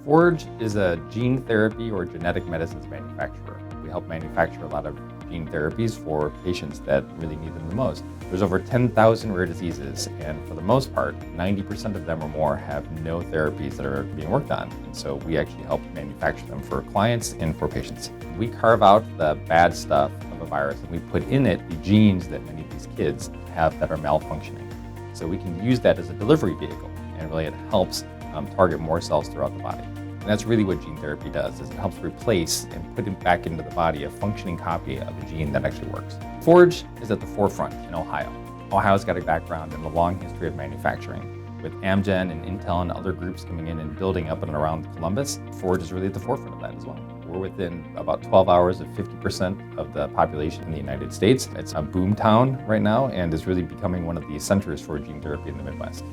Forge is a gene therapy or genetic medicines manufacturer. We help manufacture a lot of gene therapies for patients that really need them the most. There's over 10,000 rare diseases, and for the most part, 90% of them or more have no therapies that are being worked on. And so we actually help manufacture them for clients and for patients. We carve out the bad stuff of a virus and we put in it the genes that many of these kids have that are malfunctioning. So we can use that as a delivery vehicle, and really it helps target more cells throughout the body. And that's really what gene therapy does, is it helps replace and put it back into the body a functioning copy of a gene that actually works. Forge is at the forefront in Ohio. Ohio's got a background in a long history of manufacturing. With Amgen and Intel and other groups coming in and building up and around Columbus, Forge is really at the forefront of that as well. We're within about 12 hours of 50% of the population in the United States. It's a boom town right now and is really becoming one of the centers for gene therapy in the Midwest.